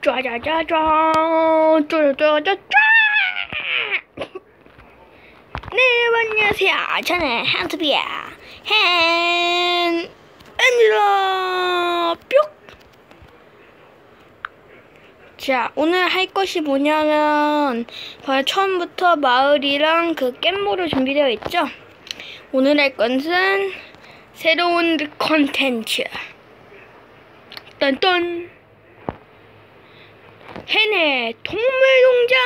짜자자잔 짜자자자. 네, 안녕하세요. 저는 한투비야 헨입니다. 뿅. 자, 오늘 할 것이 뭐냐면 바로 처음부터 마을이랑 그 깻모로 준비되어 있죠. 오늘 할 것은 새로운 컨텐츠 딴딴 헨의 동물농장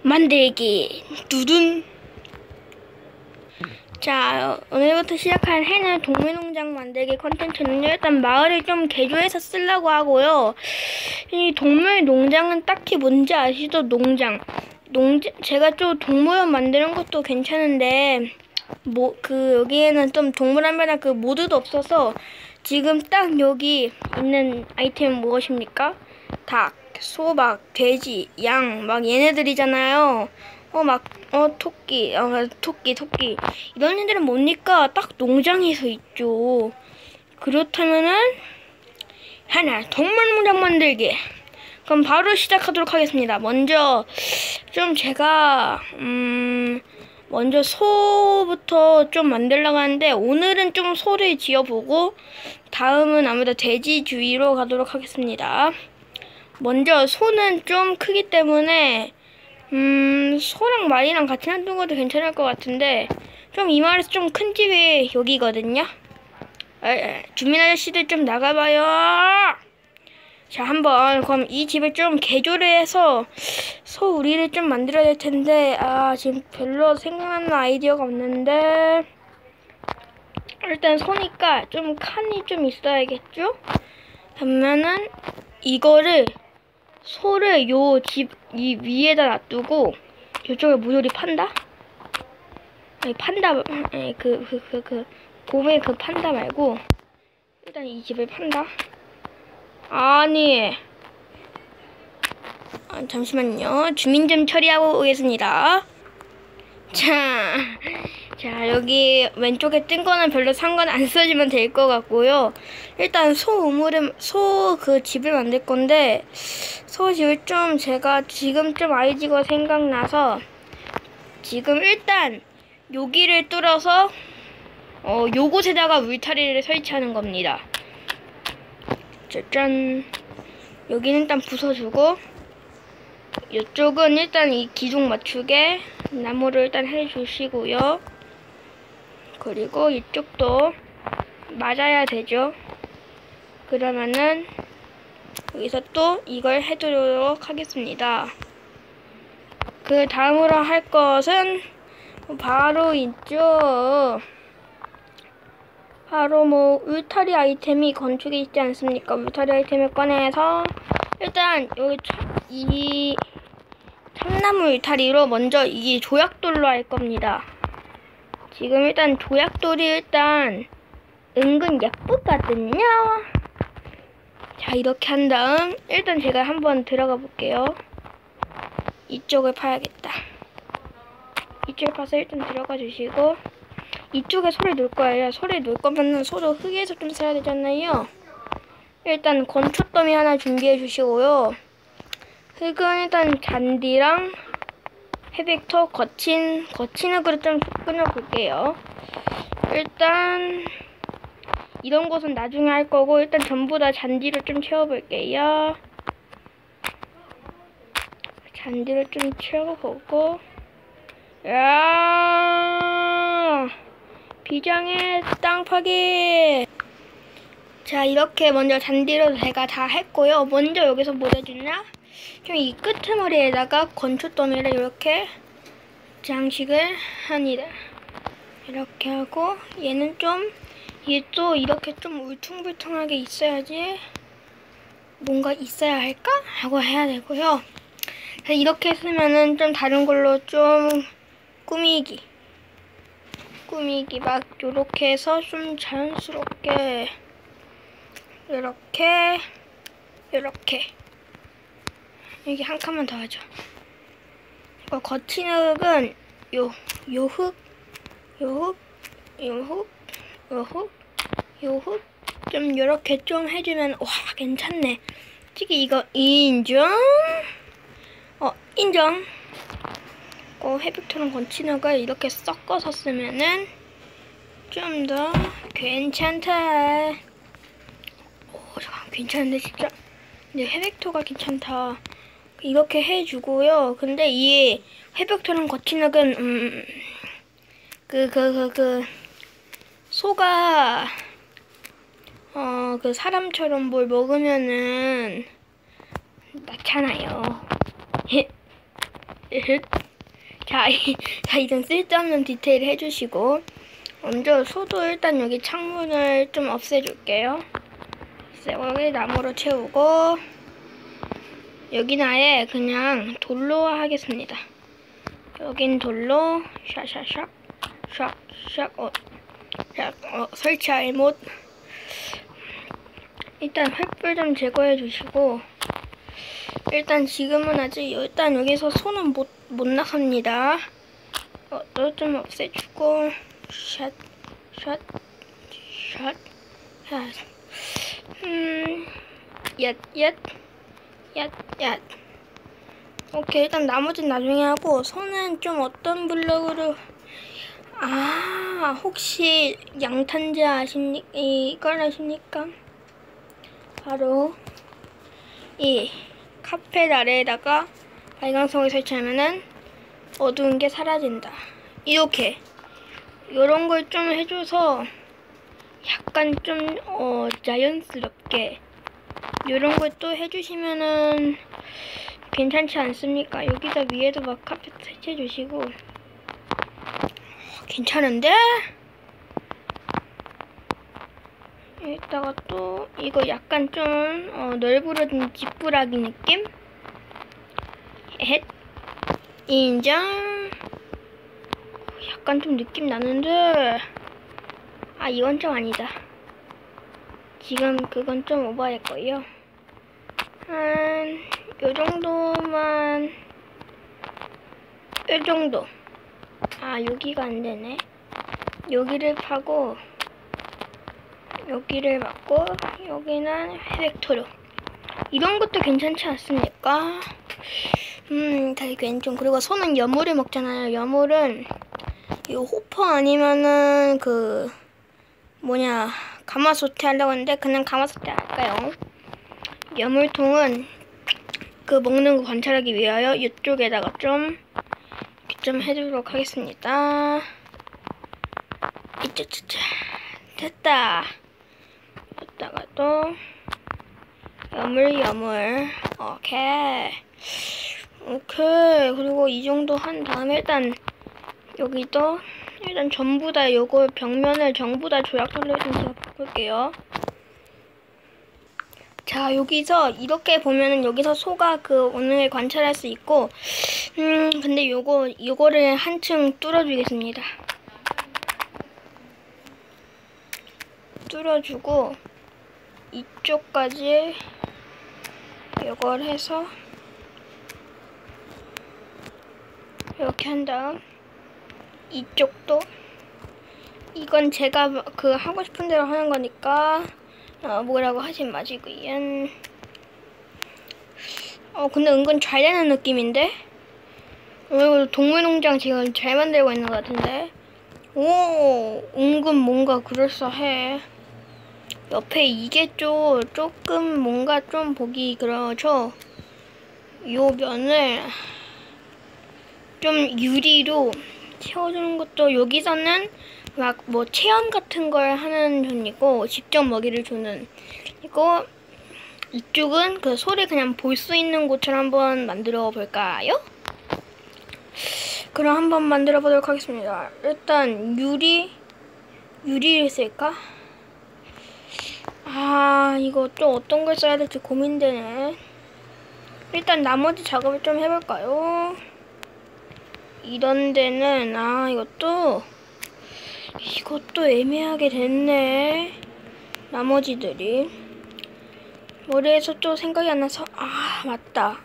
만들기 두둔. 자, 오늘부터 시작한 헨의 동물농장 만들기 컨텐츠는요, 일단 마을을 좀 개조해서 쓰려고 하고요. 이 동물농장은 딱히 뭔지 아시죠? 제가 좀 동물원 만드는 것도 괜찮은데 여기에는 좀 동물 하면 그 모드도 없어서 지금 딱 여기 있는 아이템은 무엇입니까? 닭, 소박, 돼지, 양, 막 얘네들이잖아요. 토끼. 이런 애들은 뭡니까? 딱 농장에서 있죠. 그렇다면은 하나 동물농장 만들기. 그럼 바로 시작하도록 하겠습니다. 먼저 좀 제가 먼저 소부터 좀 만들려고 하는데, 오늘은 좀 소를 지어보고 다음은 아무래도 돼지 주위로 가도록 하겠습니다. 먼저 소는 좀 크기 때문에 소랑 말이랑 같이 놔두는 것도 괜찮을 것 같은데, 좀 이 마을에서 좀 큰 집이 여기거든요. 주민 아저씨들 좀 나가봐요. 자, 한번 그럼 이 집을 좀 개조를 해서 소 우리를 좀 만들어야 될 텐데, 지금 별로 생각나는 아이디어가 없는데, 일단 소니까 좀 칸이 좀 있어야겠죠? 그러면은 이거를 소를 이 위에다 놔두고, 이쪽에 모조리 판다? 아니, 판다, 곰의 그 판다 말고 일단 이 집을 판다. 잠시만요. 주민 좀 처리하고 오겠습니다. 자, 여기 왼쪽에 뜬 거는 별로 상관 안 써주면 될 것 같고요. 일단 소 그 집을 만들 건데, 소 집을 좀 제가 지금 좀 아이디어가 생각나서 지금 일단 여기를 뚫어서 요곳에다가 울타리를 설치하는 겁니다. 짜잔. 여기는 일단 부숴주고, 이쪽은 일단 이 기둥 맞추게 나무를 일단 해주시고요. 그리고 이쪽도 맞아야 되죠. 그러면은 여기서 또 이걸 해두도록 하겠습니다. 그 다음으로 할 것은 바로 있죠. 바로 울타리 아이템이 건축에 있지 않습니까? 울타리 아이템을 꺼내서 일단 여기 이 참나무 울타리로 먼저 이 조약돌로 할 겁니다. 지금 일단 조약돌이 일단 은근 예쁘거든요. 자, 이렇게 한 다음 일단 제가 한번 들어가 볼게요. 이쪽을 파야겠다. 이쪽을 파서 일단 들어가 주시고, 이쪽에 소를 놓을 거예요. 소를 놓을 거면은 소도 흙에서 좀 써야 되잖아요. 일단 건초더미 하나 준비해 주시고요. 흙은 일단 잔디랑 헤비터, 거친 흙으로 좀 끊어 볼게요. 일단 이런 것은 나중에 할 거고, 일단 전부 다 잔디로 좀 채워 볼게요. 잔디를 좀 채워보고, 비장의 땅 파기. 자, 이렇게 먼저 잔디로 제가 다 했고요. 먼저 여기서 뭐 해주냐? 좀 이 끄트머리에다가 건초더미를 이렇게 장식을 합니다. 이렇게 하고, 얘는 좀 얘 또 이렇게 좀 울퉁불퉁하게 있어야지 뭔가 있어야 할까? 하고 해야 되고요. 이렇게 쓰면은 좀 다른 걸로 좀 꾸미기 막 요렇게 해서 좀 자연스럽게 요렇게 여기 한 칸만 더 하죠. 거친 흙은 요 흙 좀 이렇게 좀 해주면 와 괜찮네. 솔직히 이거 인정? 인정. 헤비토랑 건치너가 이렇게 섞어서 쓰면은 좀 더 괜찮다. 잠깐 괜찮은데 진짜. 근데 헤비토가 괜찮다. 이렇게 해주고요. 근데 이 헤비토랑 건치너는 소가 그 사람처럼 뭘 먹으면은 낳잖아요. 자, 이런 쓸데없는 디테일 해주시고 먼저 소도 일단 여기 창문을 좀 없애줄게요. 여기 나무로 채우고 여기는 아예 그냥 돌로 하겠습니다. 여긴 돌로 샤샤샥 샥샥 설치 알못. 일단 횃불 좀 제거해 주시고 일단 지금은 아직 일단 여기서 손은 못 나갑니다. 또 좀 없애주고 샷 얏. 오케이, 일단 나머지는 나중에 하고 손은 좀 어떤 블럭으로 혹시 양탄자 아십니까? 이걸 아십니까? 바로 이 카펫 아래에다가 발광석을 설치하면은 어두운 게 사라진다. 이렇게 요런 걸 좀 해줘서 약간 좀 자연스럽게 요런 걸 또 해주시면은 괜찮지 않습니까? 여기다 위에도 막 카펫 설치해 주시고 괜찮은데? 여기다가 또 이거 약간 좀 널브러진 지푸라기 느낌? 인정. 약간 좀 느낌 나는데 이건 좀 아니다. 지금 그건 좀 오버했고요. 한 요정도만 요정도. 여기가 안되네. 여기를 파고 여기를 막고 여기는 벡터로 이런 것도 괜찮지 않습니까? 되게 괜찮. 그리고 소는 여물을 먹잖아요. 여물은 이 호퍼 아니면은 가마솥에 하려고 했는데 그냥 가마솥에 할까요? 여물통은 먹는 거 관찰하기 위하여 이쪽에다가 좀 해주도록 하겠습니다. 이짜짜짜 됐다. 여기다가 또 여물 오케이. 그리고 이 정도 한 다음에 일단 여기도 전부 다 요거 벽면을 전부 다 조약돌로 좀 제가 바꿀게요. 자, 여기서 이렇게 보면은 여기서 소가 오늘 관찰할 수 있고 근데 요거를 한층 뚫어주겠습니다. 뚫어주고 이쪽까지 요걸 해서 이렇게 한 다음 이쪽도 이건 제가 하고 싶은 대로 하는 거니까 뭐라고 하지 마시고요. 근데 은근 잘 되는 느낌인데? 동물농장 지금 잘 만들고 있는 것 같은데? 은근 뭔가 그럴싸해. 옆에 이게 조금 뭔가 좀 보기 그렇죠? 요 면을 좀 유리로 채워주는 것도 여기서는 막 체험 같은 걸 하는 편이고 직접 먹이를 주는 이거 이쪽은 소를 그냥 볼 수 있는 곳처럼 한번 만들어 볼까요? 그럼 한번 만들어 보도록 하겠습니다. 일단 유리를 쓸까? 이거 또 어떤 걸 써야 될지 고민되네. 일단 나머지 작업을 좀 해볼까요? 이런 데는 이것도 애매하게 됐네. 나머지들이 머리에서 또 생각이 안 나서 맞다.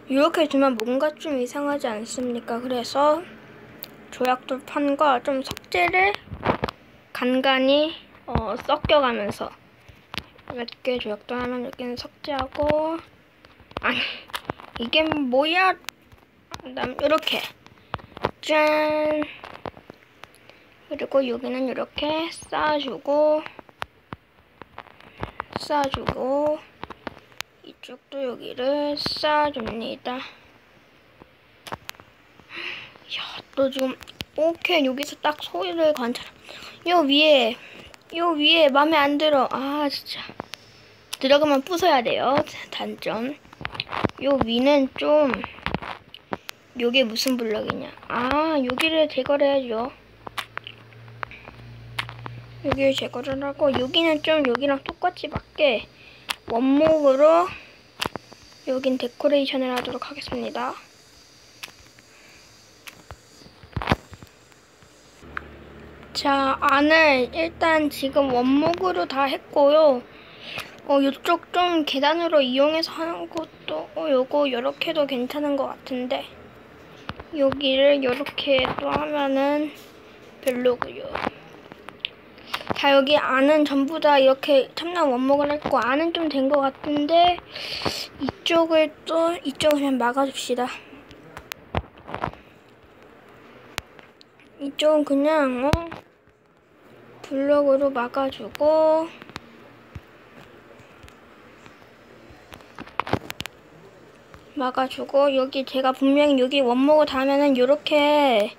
이렇게 두면 뭔가 좀 이상하지 않습니까? 그래서 조약돌 판과 좀 석재를 간간히 섞여가면서 몇 개 조약돌하면 여기는 삭제하고, 아니 이게 뭐야? 그다음 이렇게 짠. 그리고 여기는 이렇게 쌓아주고 이쪽도 여기를 쌓아줍니다. 야, 또 지금 오케이. 여기서 딱 소리를 관찰. 요 위에 맘에 안 들어. 아 진짜 들어가면 부숴야 돼요. 단점. 요 위는 좀, 요게 무슨 블럭이냐? 아 여기를 제거를 해야죠. 여기를 제거를 하고, 여기는 좀 여기랑 똑같이 맞게 원목으로 여긴 데코레이션을 하도록 하겠습니다. 자, 안을 일단 지금 원목으로 다 했고요. 이쪽 좀 계단으로 이용해서 하는 것도, 요거 요렇게도 괜찮은 것 같은데, 여기를 요렇게 또 하면은 별로고요. 자, 여기 안은 전부 다 이렇게 첨단 원목을 했고, 안은 좀 된 것 같은데, 이쪽을 그냥 막아줍시다. 이쪽은 그냥 블럭으로 막아주고, 여기 제가 분명히 여기 원목을 닿으면은 요렇게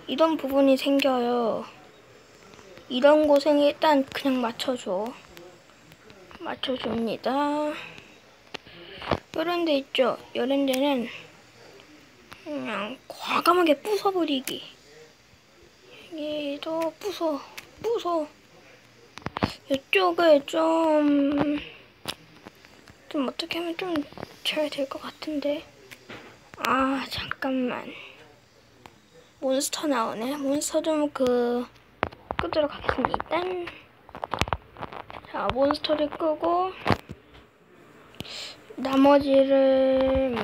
이런 부분이 생겨요. 이런 곳은 일단 그냥 맞춰줍니다. 요런 데 있죠? 요런 데는 그냥 과감하게 부숴버리기. 얘도 부숴. 이쪽을 좀 어떻게 하면 좀 잘 될 것 같은데. 아 잠깐만, 몬스터 나오네. 몬스터 좀 끄도록 하겠습니다. 자, 몬스터를 끄고 나머지를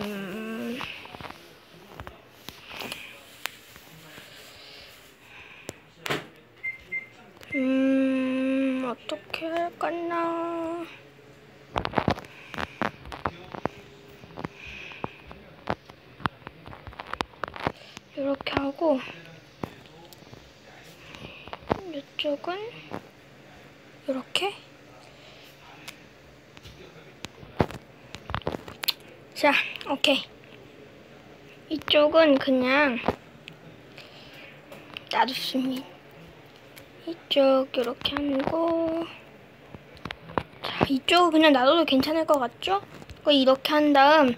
어떻게 할까나. 이렇게 하고, 이쪽은 이렇게. 자, 오케이. 이쪽은 그냥 놔뒀습니다. 이쪽 이렇게 하고, 자, 이쪽은 그냥 놔둬도 괜찮을 것 같죠? 이렇게 한 다음,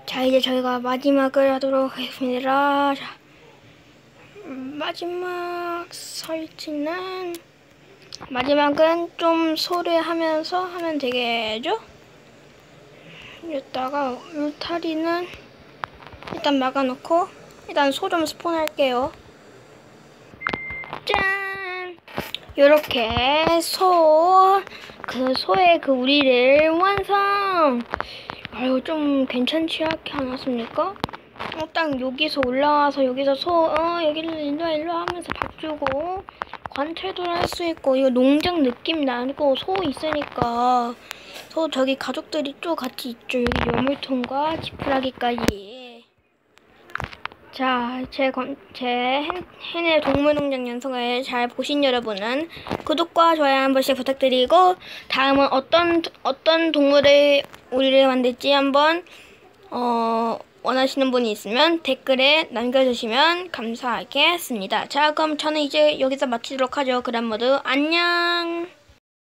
자, 이제 저희가 마지막을 하도록 하겠습니다. 자, 마지막은 좀 소리하면서 하면 되겠죠? 이따가 울타리는 일단 막아놓고, 일단 소 좀 스폰할게요. 짠! 요렇게 소의 우리를 완성! 아유, 좀 괜찮지 않았습니까? 딱 여기서 올라와서 여기서 여기를 일로 하면서 밥 주고 관찰도 할 수 있고, 이거 농장 느낌 나고, 소 있으니까 저기 가족들이 또 같이 있죠. 여기 요물통과 지푸라기까지. 자, 제 해내 동물농장 연속을 잘 보신 여러분은 구독과 좋아요 한 번씩 부탁드리고, 다음은 어떤 동물을 우리를 만들지 한번 원하시는 분이 있으면 댓글에 남겨주시면 감사하겠습니다. 자, 그럼 저는 이제 여기서 마치도록 하죠. 그럼 모두 안녕.